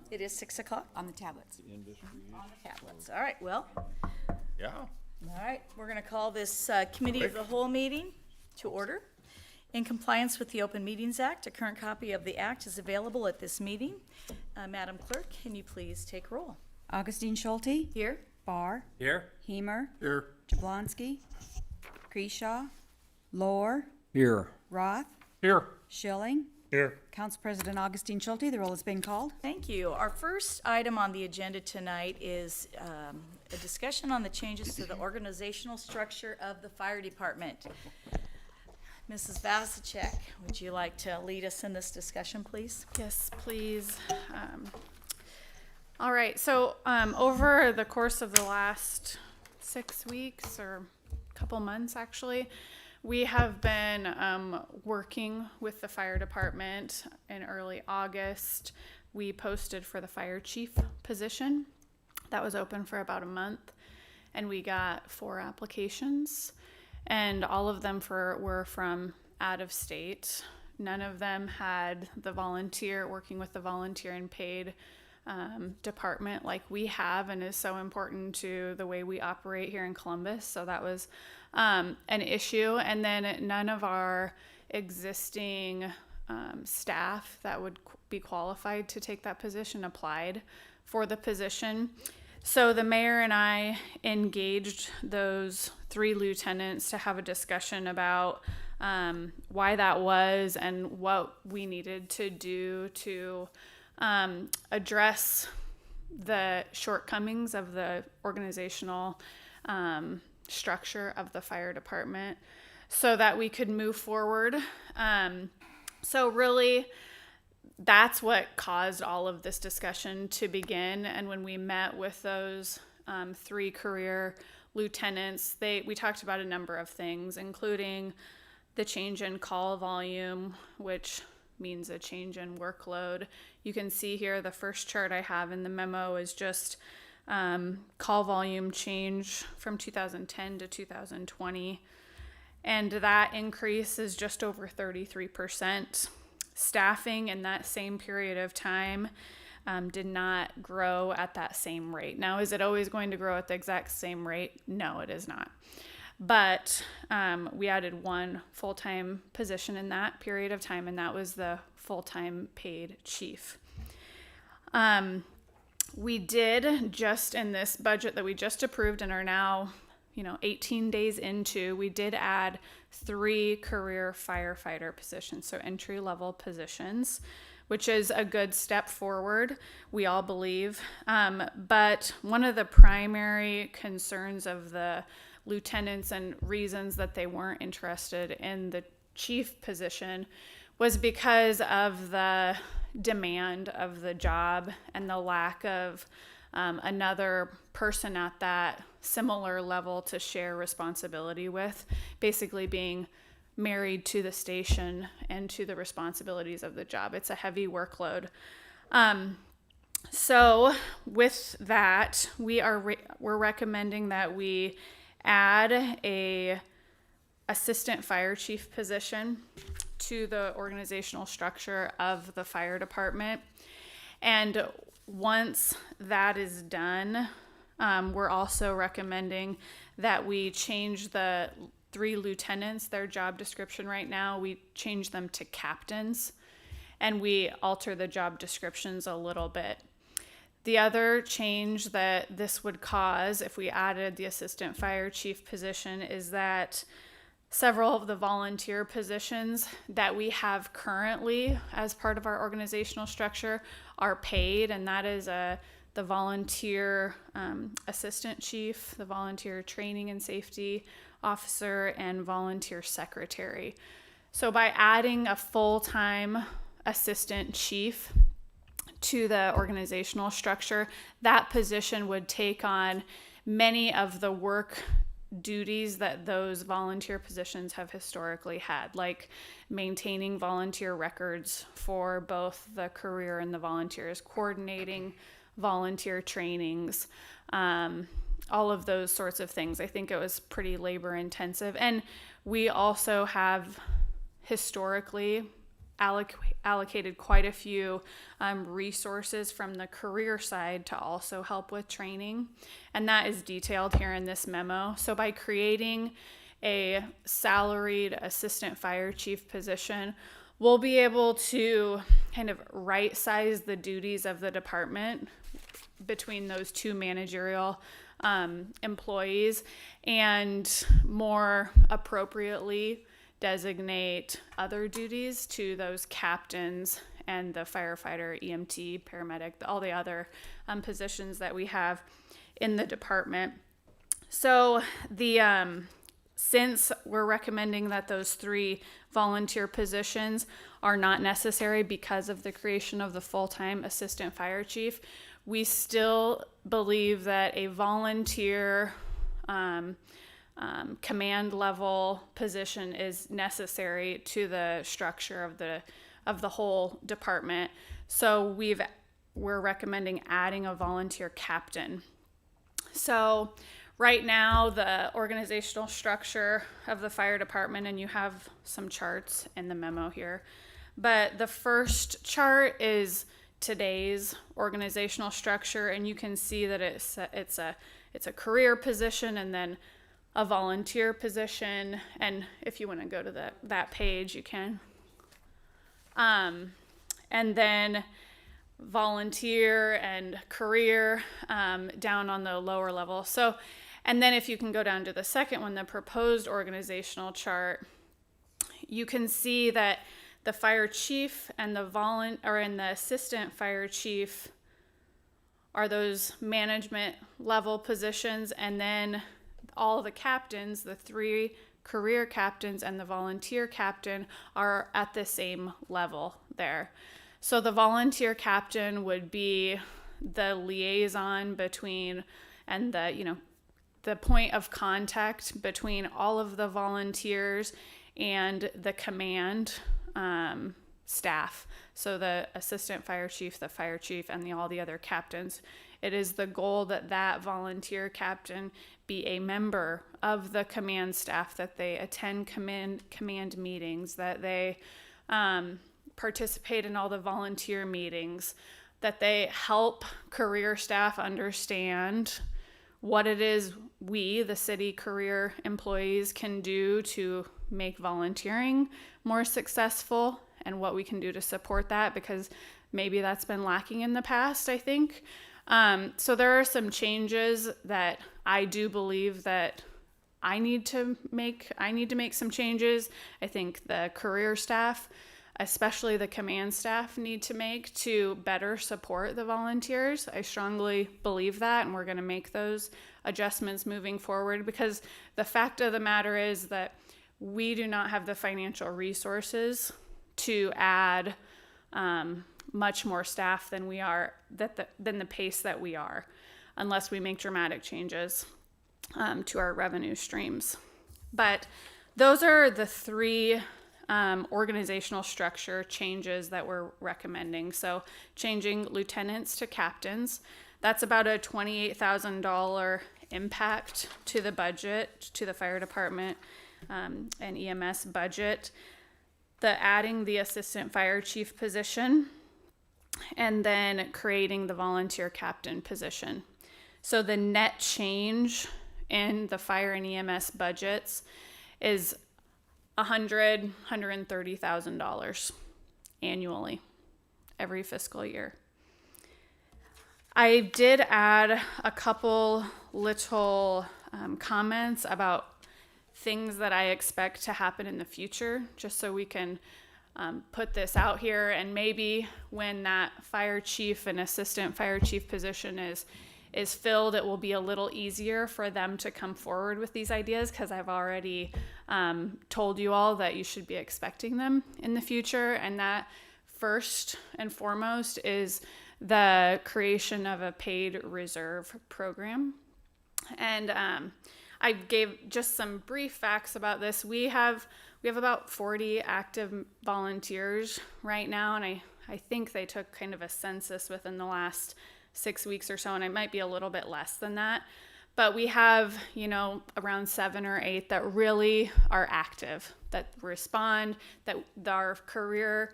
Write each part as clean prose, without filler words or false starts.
It is 6 o'clock on the tablets. on the tablets. All right, well, Yeah. all right, we're going to call this Committee of the Whole meeting to order. In compliance with the Open Meetings Act, a current copy of the act is available at this meeting. Madam Clerk, can you please take roll? Augustine Schulte, Here. Barr, Here. Hemer, Here. Jablonski, Grishaw, Lohr, Here. Roth, Here. Schilling. Here. Council President Augustine Schulte, the roll has been called. Thank you. Our first item on the agenda tonight is a discussion on the changes to the organizational structure of the fire department. Mrs. Vasicek, would you like to lead us in this discussion, please? Yes, please. All right, so over the course of the last 6 weeks or a couple months, actually, we have been working with the fire department. In early August, we posted for the fire chief position. That was open for about a month, and we got 4 applications, and all of them were from out of state. None of them had the working with the volunteer and paid department like we have and is so important to the way we operate here in Columbus. So that was an issue. And then none of our existing staff that would be qualified to take that position applied for the position. So the mayor and I engaged those 3 lieutenants to have a discussion about why that was and what we needed to do to address the shortcomings of the organizational structure of the fire department so that we could move forward. So really, that's what caused all of this discussion to begin. And when we met with those 3 career lieutenants, we talked about a number of things, including the change in call volume, which means a change in workload. You can see here the first chart I have in the memo is just call volume change from 2010 to 2020. And that increase is just over 33%. Staffing in that same period of time did not grow at that same rate. Now, is it always going to grow at the exact same rate? No, it is not. But we added 1 full-time position in that period of time, and that was the full-time paid chief. We did just in this budget that we just approved and are now 18 days into, we did add 3 career firefighter positions, so entry-level positions, which is a good step forward, we all believe. But one of the primary concerns of the lieutenants and reasons that they weren't interested in the chief position was because of the demand of the job and the lack of another person at that similar level to share responsibility with, basically being married to the station and to the responsibilities of the job. It's a heavy workload. So with that, we're recommending that we add a assistant fire chief position to the organizational structure of the fire department. And once that is done, we're also recommending that we change the 3 lieutenants, their job description right now, we change them to captains, and we alter the job descriptions a little bit. The other change that this would cause if we added the assistant fire chief position is that several of the volunteer positions that we have currently as part of our organizational structure are paid, and that is the volunteer assistant chief, the volunteer training and safety officer, and volunteer secretary. So by adding a full-time assistant chief to the organizational structure, that position would take on many of the work duties that those volunteer positions have historically had, like maintaining volunteer records for both the career and the volunteers, coordinating volunteer trainings, all of those sorts of things. I think it was pretty labor intensive. And we also have historically allocated quite a few resources from the career side to also help with training. And that is detailed here in this memo. So by creating a salaried assistant fire chief position, we'll be able to kind of right size the duties of the department between those two managerial employees and more appropriately designate other duties to those captains and the firefighter, EMT, paramedic, all the other positions that we have in the department. So since we're recommending that those 3 volunteer positions are not necessary because of the creation of the full-time assistant fire chief, we still believe that a volunteer command level position is necessary to the structure of the whole department. So we're recommending adding a volunteer captain. So right now, the organizational structure of the fire department, and you have some charts in the memo here, but the first chart is today's organizational structure, and you can see that it's a career position and then a volunteer position. And if you want to go to that page, you can. And then volunteer and career down on the lower level. So, and then if you can go down to the second one, the proposed organizational chart, you can see that the fire chief and the assistant fire chief are those management level positions, and then all the captains, the 3 career captains and the volunteer captain, are at the same level there. So the volunteer captain would be the liaison between and the point of contact between all of the volunteers and the command staff. So the assistant fire chief, the fire chief, and all the other captains. It is the goal that that volunteer captain be a member of the command staff, that they attend command meetings, that they participate in all the volunteer meetings, that they help career staff understand what it is we, the city career employees, can do to make volunteering more successful and what we can do to support that, because maybe that's been lacking in the past, I think. So there are some changes that I do believe that I need to make some changes. I think the career staff, especially the command staff, need to make to better support the volunteers. I strongly believe that, and we're going to make those adjustments moving forward, because the fact of the matter is that we do not have the financial resources to add much more staff than than the pace that we are, unless we make dramatic changes to our revenue streams. But those are the 3 organizational structure changes that we're recommending. So changing lieutenants to captains, that's about a $28,000 impact to the budget, to the fire department and EMS budget. Adding the assistant fire chief position, and then creating the volunteer captain position. So the net change in the fire and EMS budgets is $130,000 annually, every fiscal year. I did add a couple little comments about things that I expect to happen in the future, just so we can put this out here, and maybe when that fire chief and assistant fire chief position is filled, it will be a little easier for them to come forward with these ideas, because I've already told you all that you should be expecting them in the future. And that first and foremost is the creation of a paid reserve program. And I gave just some brief facts about this. We have about 40 active volunteers right now, and I think they took kind of a census within the last 6 weeks or so, and it might be a little bit less than that. But we have, around 7 or 8 that really are active, that respond, that our career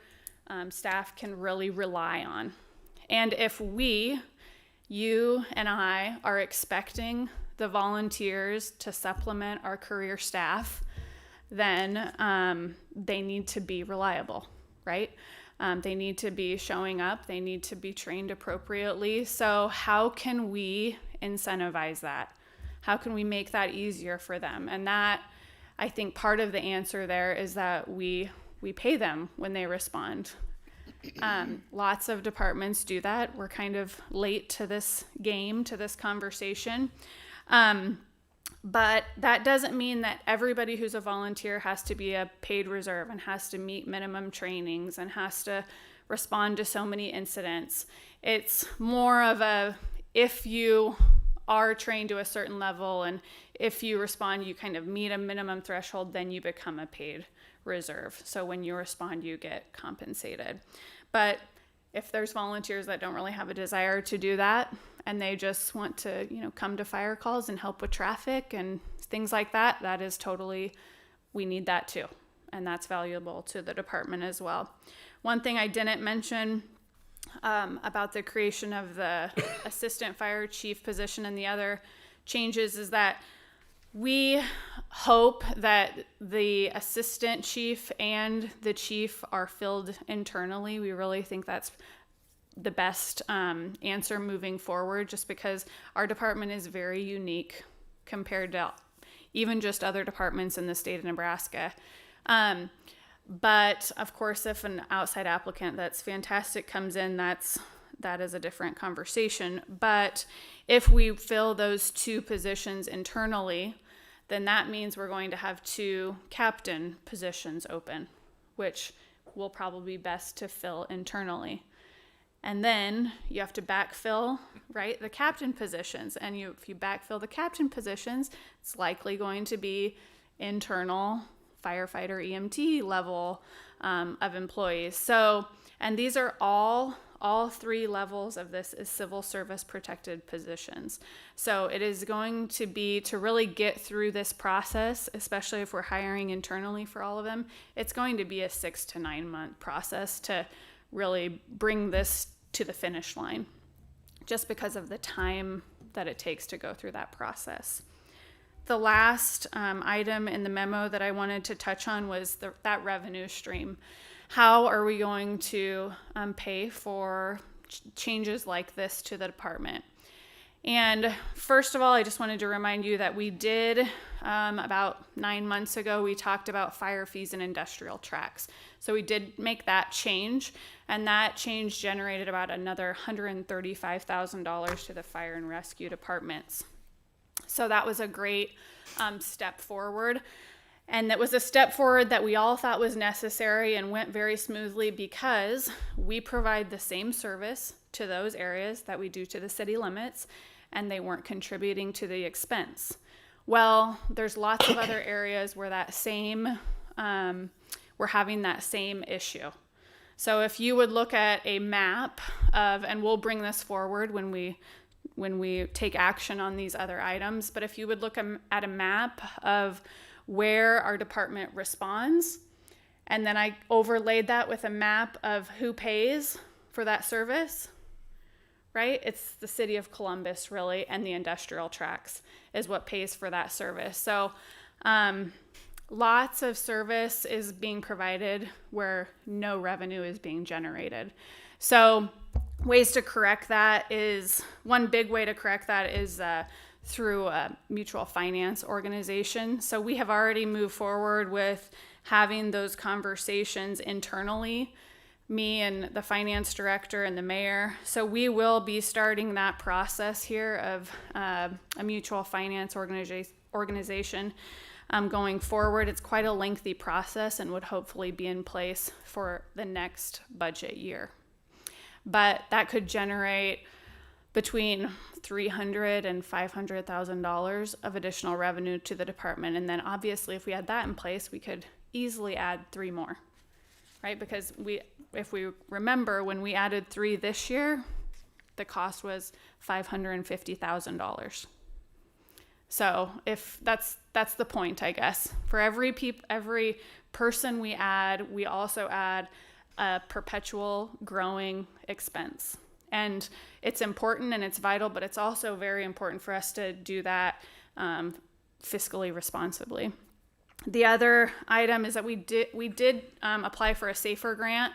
staff can really rely on. And if you and I, are expecting the volunteers to supplement our career staff, then they need to be reliable, right? They need to be showing up. They need to be trained appropriately. So how can we incentivize that? How can we make that easier for them? And that, I think part of the answer there is that we pay them when they respond. Lots of departments do that. We're kind of late to this game, to this conversation. But that doesn't mean that everybody who's a volunteer has to be a paid reserve and has to meet minimum trainings and has to respond to so many incidents. It's more of a, if you are trained to a certain level and if you respond, you kind of meet a minimum threshold, then you become a paid reserve. So when you respond, you get compensated. But if there's volunteers that don't really have a desire to do that and they just want to, come to fire calls and help with traffic and things like that, that is totally, we need that too. And that's valuable to the department as well. One thing I didn't mention about the creation of the assistant fire chief position and the other changes is that we hope that the assistant chief and the chief are filled internally. We really think that's the best answer moving forward, just because our department is very unique compared to even just other departments in the state of Nebraska. But of course, if an outside applicant that's fantastic comes in, that is a different conversation. But if we fill those two positions internally, then that means we're going to have 2 captain positions open, which will probably be best to fill internally. And then you have to backfill, right, the captain positions. And if you backfill the captain positions, it's likely going to be internal firefighter EMT level of employees. So, and these are all 3 levels of this is civil service protected positions. So it is going to be, to really get through this process, especially if we're hiring internally for all of them, it's going to be a 6 to 9 month process to really bring this to the finish line, just because of the time that it takes to go through that process. The last item in the memo that I wanted to touch on was that revenue stream. How are we going to pay for changes like this to the department? And first of all, I just wanted to remind you that we did, about 9 months ago, we talked about fire fees and industrial tracks. So we did make that change, and that change generated about another $135,000 to the fire and rescue departments. So that was a great step forward. And that was a step forward that we all thought was necessary and went very smoothly because we provide the same service to those areas that we do to the city limits, and they weren't contributing to the expense. Well, there's lots of other areas where we're having that same issue. So if you would look at a map of, and we'll bring this forward when we take action on these other items, but if you would look at a map of where our department responds, and then I overlaid that with a map of who pays for that service, right? It's the city of Columbus, really, and the industrial tracks is what pays for that service. So lots of service is being provided where no revenue is being generated. So ways to correct that is, one big way to correct that is through a mutual finance organization. So we have already moved forward with having those conversations internally, me and the finance director and the mayor. So we will be starting that process here of a mutual finance organization going forward. It's quite a lengthy process and would hopefully be in place for the next budget year. But that could generate between $300,000 and $500,000 of additional revenue to the department. And then obviously if we had that in place, we could easily add 3 more, right? Because if we remember, when we added 3 this year, the cost was $550,000. So if that's the point, I guess. For every person we add, we also add a perpetual growing expense. And it's important and it's vital, but it's also very important for us to do that fiscally responsibly. The other item is that we did apply for a SAFER grant.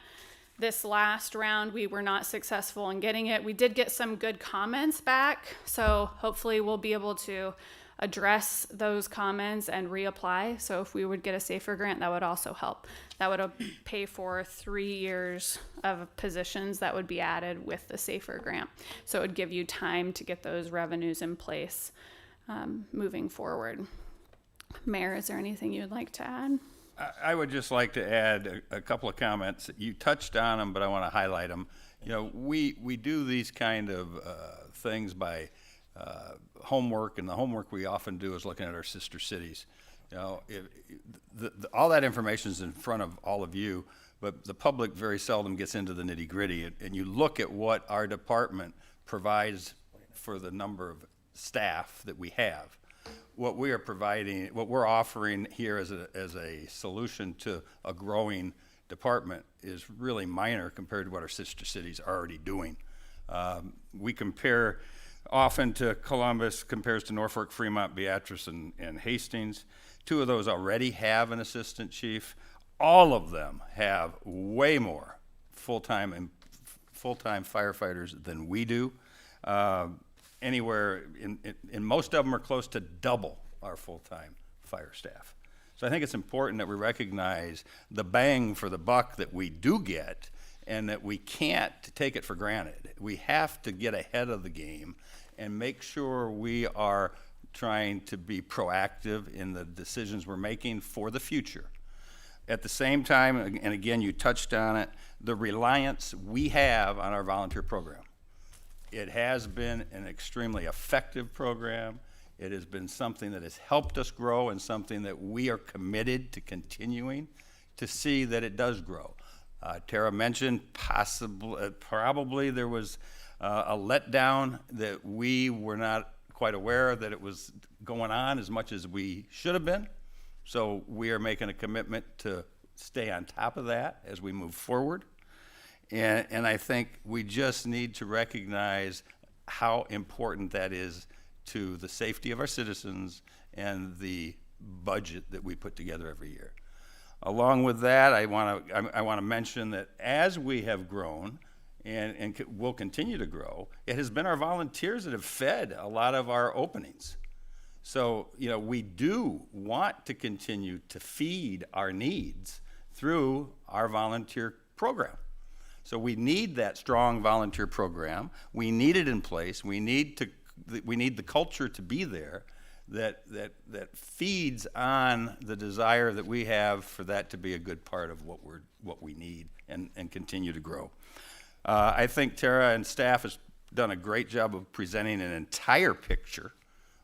This last round, we were not successful in getting it. We did get some good comments back, so hopefully we'll be able to address those comments and reapply. So if we would get a SAFER grant, that would also help. That would pay for 3 years of positions that would be added with the SAFER grant. So it would give you time to get those revenues in place moving forward. Mayor, is there anything you would like to add? I would just like to add a couple of comments. You touched on them, but I want to highlight them. You know, we do these kind of things by homework, and the homework we often do is looking at our sister cities. You know, all that information is in front of all of you, but the public very seldom gets into the nitty gritty. And you look at what our department provides for the number of staff that we have. What we are providing, what we're offering here as a solution to a growing department is really minor compared to what our sister cities are already doing. We compare often to Columbus, compares to Norfolk, Fremont, Beatrice, and Hastings. 2 of those already have an assistant chief. All of them have way more full-time firefighters than we do. Anywhere in most of them are close to double our full-time fire staff. So I think it's important that we recognize the bang for the buck that we do get, and that we can't take it for granted. We have to get ahead of the game and make sure we are trying to be proactive in the decisions we're making for the future. At the same time, and again, you touched on it, the reliance we have on our volunteer program. It has been an extremely effective program. It has been something that has helped us grow, and something that we are committed to continuing to see that it does grow. Tara mentioned probably there was a letdown that we were not quite aware that it was going on as much as we should have been. So we are making a commitment to stay on top of that as we move forward. And I think we just need to recognize how important that is to the safety of our citizens and the budget that we put together every year. Along with that, I want to mention that as we have grown and will continue to grow, it has been our volunteers that have fed a lot of our openings. So, you know, we do want to continue to feed our needs through our volunteer program. So we need that strong volunteer program. We need it in place. We need the culture to be there that feeds on the desire that we have for that to be a good part of what we need and continue to grow. I think Tara and staff has done a great job of presenting an entire picture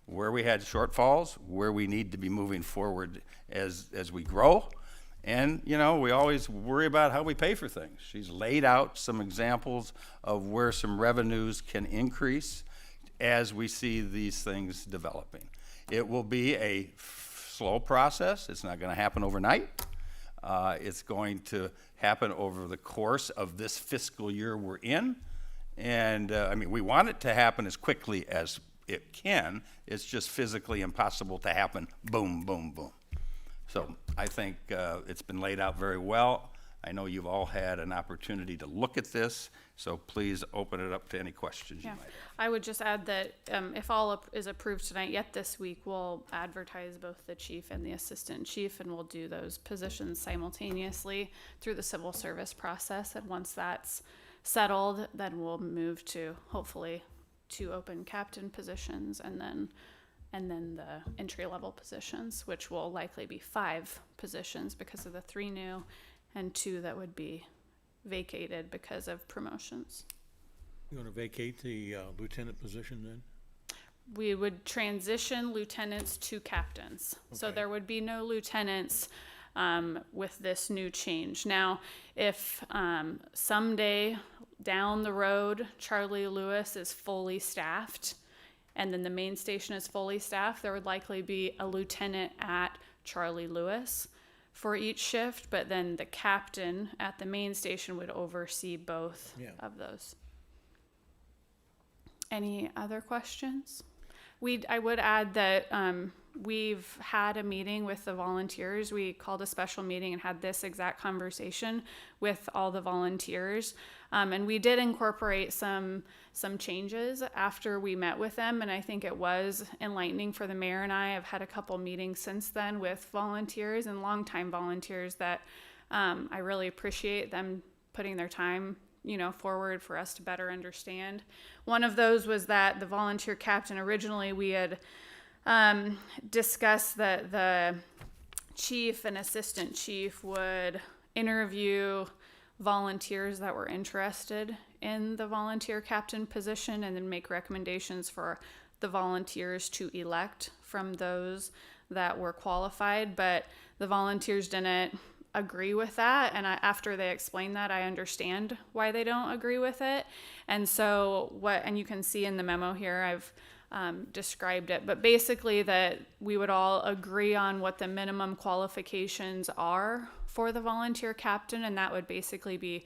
where we had shortfalls, where we need to be moving forward as we grow. And, you know, we always worry about how we pay for things. She's laid out some examples of where some revenues can increase as we see these things developing. It will be a slow process. It's not going to happen overnight. It's going to happen over the course of this fiscal year we're in. And, I mean, we want it to happen as quickly as it can. It's just physically impossible to happen boom, boom, boom. So I think it's been laid out very well. I know you've all had an opportunity to look at this, so please open it up to any questions you might have. I would just add that if all is approved tonight, yet this week, we'll advertise both the chief and the assistant chief, and we'll do those positions simultaneously through the civil service process. And once that's settled, then we'll move to hopefully 2 open captain positions, and then the entry-level positions, which will likely be 5 positions because of the 3 new and 2 that would be vacated because of promotions. You want to vacate the lieutenant position then? We would transition lieutenants to captains. So Okay. there would be no lieutenants with this new change. Now, if someday down the road, Charlie Lewis is fully staffed, and then the main station is fully staffed, there would likely be a lieutenant at Charlie Lewis. for each shift, but then the captain at the main station would oversee both Yeah. of those. Any other questions? I would add that we've had a meeting with the volunteers. We called a special meeting and had this exact conversation with all the volunteers. And we did incorporate some changes after we met with them. And I think it was enlightening for the mayor and I. I've had a couple meetings since then with volunteers and longtime volunteers that I really appreciate them putting their time forward for us to better understand. One of those was that the volunteer captain, originally we had discussed that the chief and assistant chief would interview volunteers that were interested in the volunteer captain position and then make recommendations for the volunteers to elect from those that were qualified, but the volunteers didn't agree with that, and after they explained that, I understand why they don't agree with it. And so and you can see in the memo here, I've described it, but basically that we would all agree on what the minimum qualifications are for the volunteer captain, and that would basically be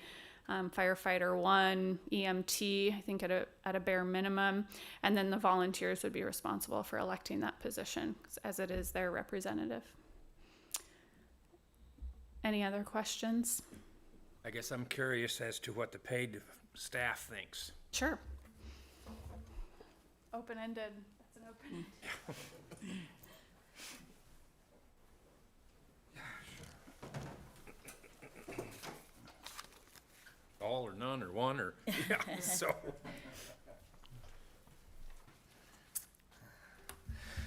firefighter 1, EMT, I think at a bare minimum, and then the volunteers would be responsible for electing that position as it is their representative. Any other questions? I guess I'm curious as to what the paid staff thinks. Sure. Open-ended. That's an open. All or none or one or, yeah, so.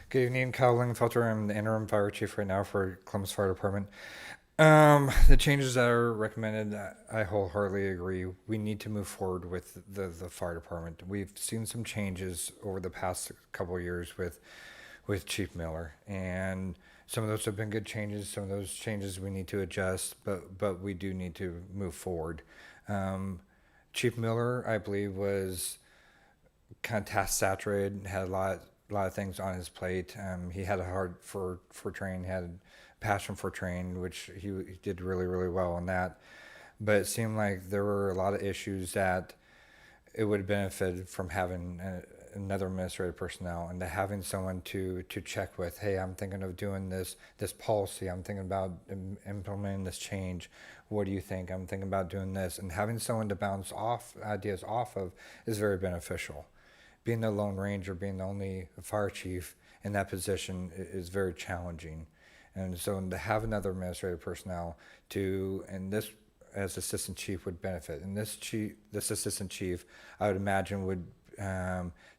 Good evening, Kyle Lingenfelter. I'm the interim fire chief right now for Columbus Fire Department. The changes that are recommended, I wholeheartedly agree. We need to move forward with the fire department. We've seen some changes over the past couple of years with Chief Miller, and some of those have been good changes. Some of those changes we need to adjust, but we do need to move forward. Chief Miller, I believe, was kind of task saturated, had a lot of things on his plate. He had a heart for training, had passion for training, which he did really, really well on that. But it seemed like there were a lot of issues that it would benefit from having another administrative personnel and to having someone to check with. Hey, I'm thinking of doing this policy. I'm thinking about implementing this change. What do you think? I'm thinking about doing this. And having someone to bounce off ideas off of is very beneficial. Being the Lone Ranger, being the only fire chief in that position is very challenging. And so to have another administrative personnel and this as assistant chief would benefit. And this assistant chief, I would imagine, would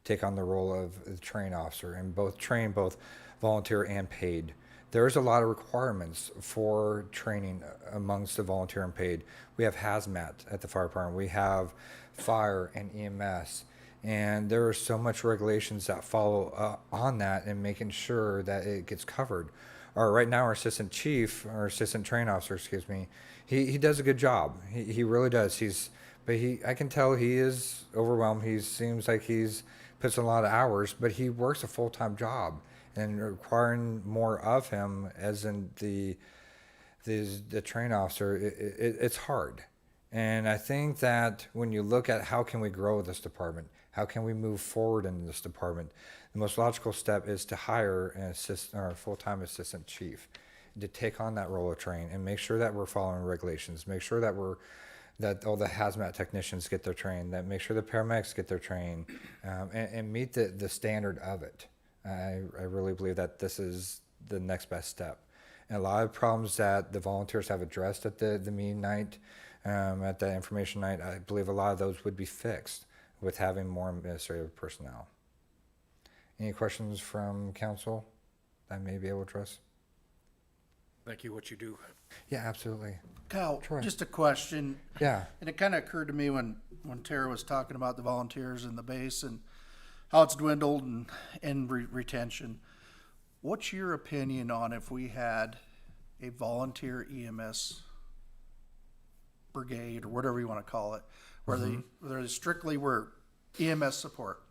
take on the role of the training officer and train both volunteer and paid. There's a lot of requirements for training amongst the volunteer and paid. We have hazmat at the fire department. We have fire and EMS. And there are so much regulations that follow on that and making sure that it gets covered. Right now, our assistant training officer, he does a good job. He really does. I can tell he is overwhelmed. He seems like he's puts in a lot of hours, but he works a full-time job, and requiring more of him as in the training officer, it's hard. And I think that when you look at how can we grow this department, how can we move forward in this department, the most logical step is to hire a full-time assistant chief to take on that role of training and make sure that we're following regulations, make sure that all the hazmat technicians get their training, that make sure the paramedics get their training, and meet the standard of it. I really believe that this is the next best step. And a lot of problems that the volunteers have addressed at the meeting night, at the information night, I believe a lot of those would be fixed with having more administrative personnel. Any questions from council that I may be able to address? Thank you, what you do. Yeah, absolutely. Kyle, Troy. just a question. Yeah. And it kind of occurred to me when Tara was talking about the volunteers in the base and how it's dwindled and retention. What's your opinion on if we had a volunteer EMS brigade or whatever you want to call it, where they strictly were EMS support?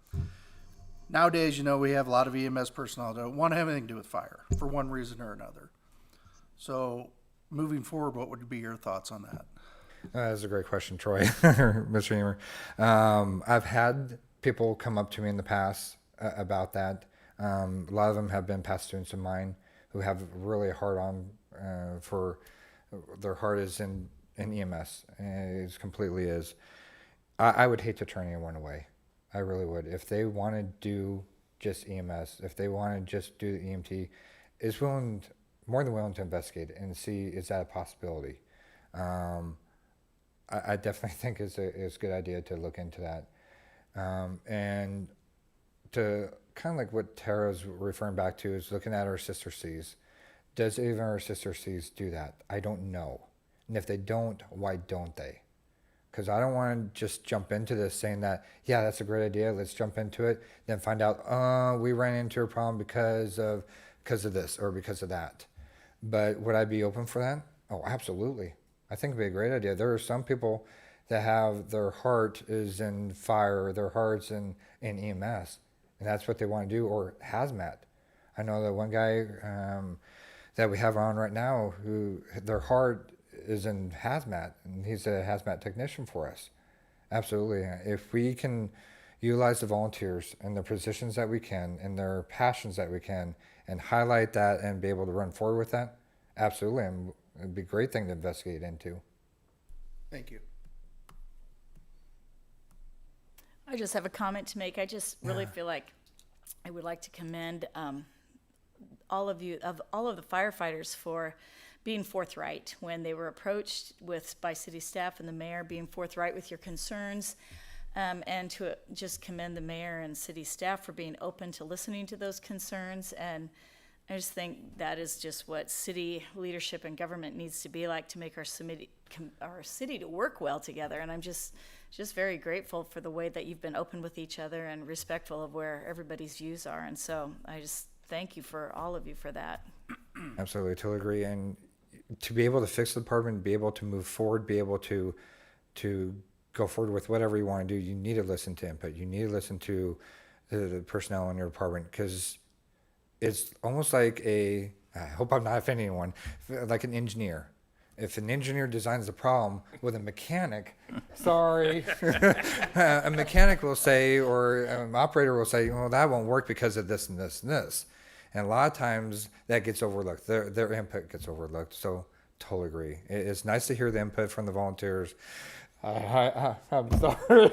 Nowadays, we have a lot of EMS personnel that don't want to have anything to do with fire for one reason or another. So moving forward, what would be your thoughts on that? That's a great question, Troy, Mr. Emer. I've had people come up to me in the past about that. A lot of them have been past students of mine who have really hard on for their heart is in EMS. It completely is. I would hate to turn anyone away. I really would. If they want to do just EMS, if they want to just do the EMT, is more than willing to investigate and see is that a possibility. I definitely think it's a good idea to look into that. And to kind of like what Tara's referring back to is looking at our sister C's. Does even our sister C's do that? I don't know. And if they don't, why don't they? Because I don't want to just jump into this saying that, yeah, that's a great idea, let's jump into it, then find out, we ran into a problem because of this or because of that. But would I be open for that? Oh, absolutely. I think it'd be a great idea. There are some people that have their heart is in fire, their heart's in EMS, and that's what they want to do, or hazmat. I know that one guy that we have on right now who their heart is in hazmat, and he's a hazmat technician for us. Absolutely. If we can utilize the volunteers in the positions that we can, and their passions that we can, and highlight that and be able to run forward with that, absolutely. And it'd be a great thing to investigate into. Thank you. I just have a comment to make. I just really feel like I would like to commend all of the firefighters for being forthright when they were approached by city staff and the mayor, being forthright with your concerns, and to just commend the mayor and city staff for being open to listening to those concerns. And I just think that is just what city leadership and government needs to be like to make our city to work well together. And I'm just very grateful for the way that you've been open with each other and respectful of where everybody's views are. And so I just thank you for all of you for that. Absolutely, totally agree. And to be able to fix the department, be able to move forward, be able to go forward with whatever you want to do, you need to listen to input. You need to listen to the personnel in your department, because it's almost like I hope I'm not offending anyone, like an engineer. If an engineer designs a problem with a mechanic, sorry, a mechanic will say, or an operator will say, well, that won't work because of this and this and this. And a lot of times that gets overlooked. Their input gets overlooked. So totally agree. It's nice to hear the input from the volunteers. I'm sorry.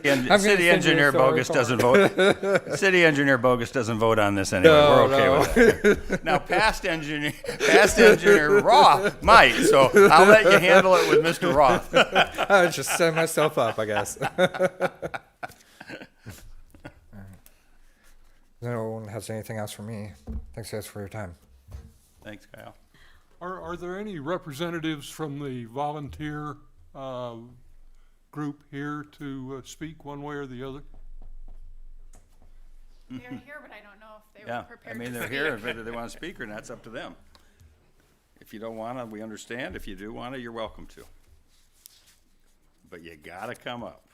And City Engineer Bogus doesn't vote. City Engineer Bogus doesn't vote on this anyway. We're okay with that. Now, past engineer Roth might, so I'll let you handle it with Mr. Roth. I just set myself up, I guess. No one has anything else for me. Thanks, guys, for your time. Thanks, Kyle. Are there any representatives from the volunteer group here to speak one way or the other? They're here, but I don't know if they Yeah, were I prepared mean, to they're speak. here. If they want to speak or not, it's up to them. If you don't want to, we understand. If you do want to, you're welcome to. But you gotta come up.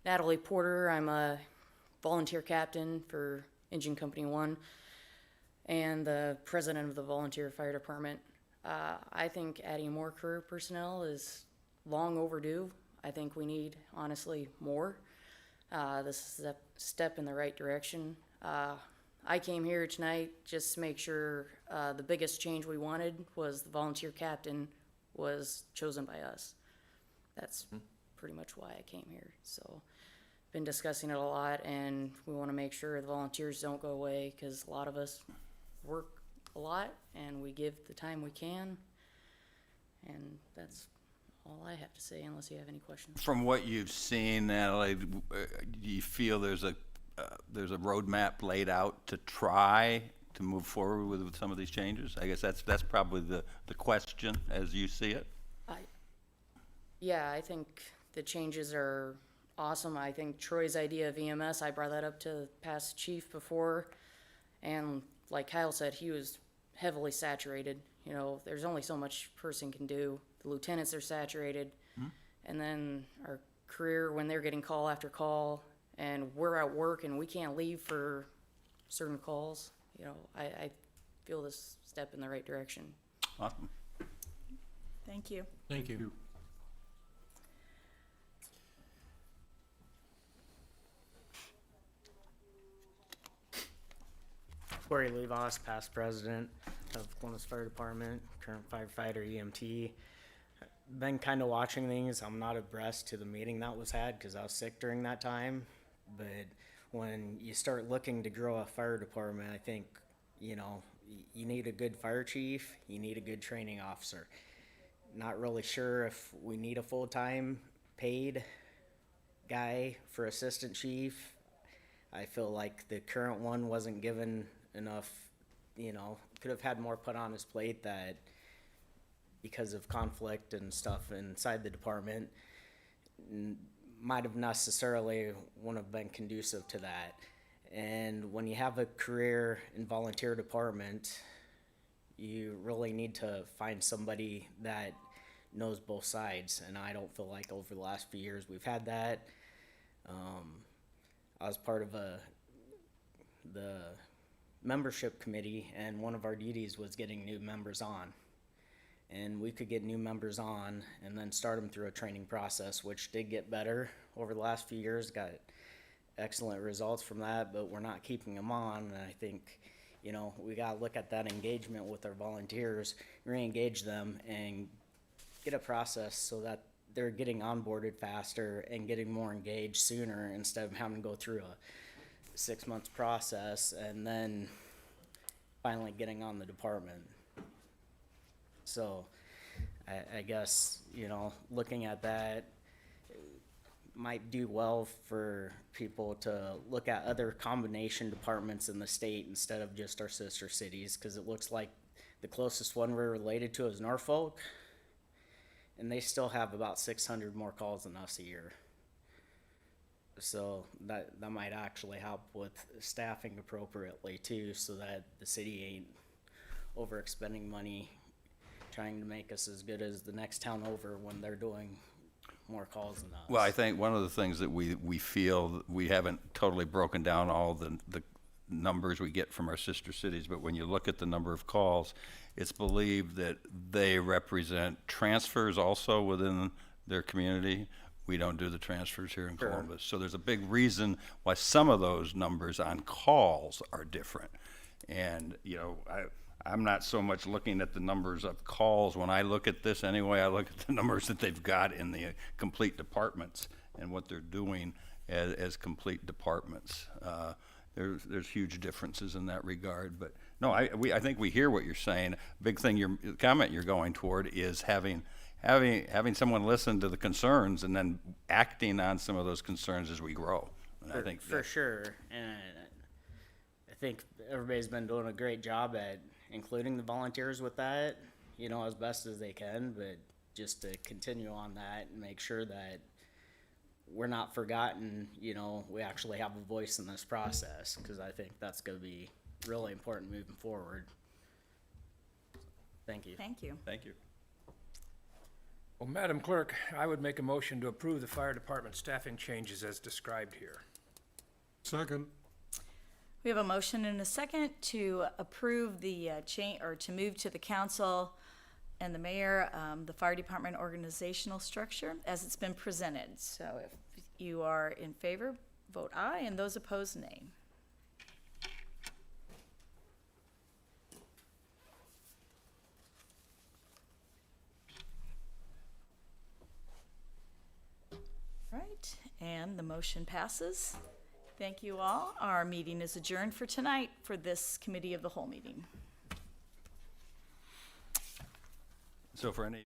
Natalie Porter. I'm a volunteer captain for Engine Company 1 and the president of the volunteer fire department. I think adding more career personnel is long overdue. I think we need, honestly, more. This is a step in the right direction. I came here tonight just to make sure the biggest change we wanted was the volunteer captain was chosen by us. That's pretty much why I came here. So been discussing it a lot, and we want to make sure the volunteers don't go away, because a lot of us work a lot and we give the time we can, and that's all I have to say, unless you have any questions. From what you've seen, Natalie, do you feel there's a roadmap laid out to try to move forward with some of these changes? I guess that's probably the question as you see it. Yeah, I think the changes are awesome. I think Troy's idea of EMS, I brought that up to the past chief before, and like Kyle said, he was heavily saturated. You know, there's only so much a person can do. The lieutenants are saturated, and then our career, when they're getting call after call, and we're at work and we can't leave for certain calls, you know, I feel this step in the right direction. Awesome. Thank you. Thank you. Corey Levos, past president of Columbus Fire Department, current firefighter EMT. Been kind of watching things. I'm not abreast to the meeting that was had because I was sick during that time. But when you start looking to grow a fire department, I think, you know, you need a good fire chief, you need a good training officer. Not really sure if we need a full-time paid guy for assistant chief. I feel like the current one wasn't given enough, you know, could have had more put on his plate that because of conflict and stuff inside the department might have necessarily wouldn't have been conducive to that. And when you have a career and volunteer department, you really need to find somebody that knows both sides. And I don't feel like over the last few years we've had that. I was part of the membership committee, and one of our duties was getting new members on. And we could get new members on and then start them through a training process, which did get better over the last few years, got excellent results from that, but we're not keeping them on. And I think, you know, we gotta look at that engagement with our volunteers, re-engage them and get a process so that they're getting onboarded faster and getting more engaged sooner instead of having to go through a 6 month process and then finally getting on the department. So I guess, you know, looking at that might do well for people to look at other combination departments in the state instead of just our sister cities, because it looks like the closest one we're related to is Norfolk, and they still have about 600 more calls than us a year. So that might actually help with staffing appropriately too, so that the city ain't overexpending money trying to make us as good as the next town over when they're doing more calls than us. Well, I think one of the things that we feel, we haven't totally broken down all the numbers we get from our sister cities, but when you look at the number of calls, it's believed that they represent transfers also within their community. We don't do the transfers here in Columbus. So there's a big reason why some of those numbers on calls are different. And, you know, I'm not so much looking at the numbers of calls. When I look at this anyway, I look at the numbers that they've got in the complete departments and what they're doing as complete departments. There's huge differences in that regard. But no, I think we hear what you're saying. Big thing, the comment you're going toward is having someone listen to the concerns and then acting on some of those concerns as we grow. And I think for sure. And I think everybody's been doing a great job at including the volunteers with that, you know, as best as they can, but just to continue on that and make sure that we're not forgotten, you know, we actually have a voice in this process, because I think that's going to be really important moving forward. Thank you. Thank you. Thank you. Well, Madam Clerk, I would make a motion to approve the fire department staffing changes as described here. Second. We have a motion and a second to approve the change, or to move to the council and the mayor, the fire department organizational structure as it's been presented. So if you are in favor, vote aye, and those opposed, nay. Right, and the motion passes. Thank you all. Our meeting is adjourned for tonight for this committee of the whole meeting. So for any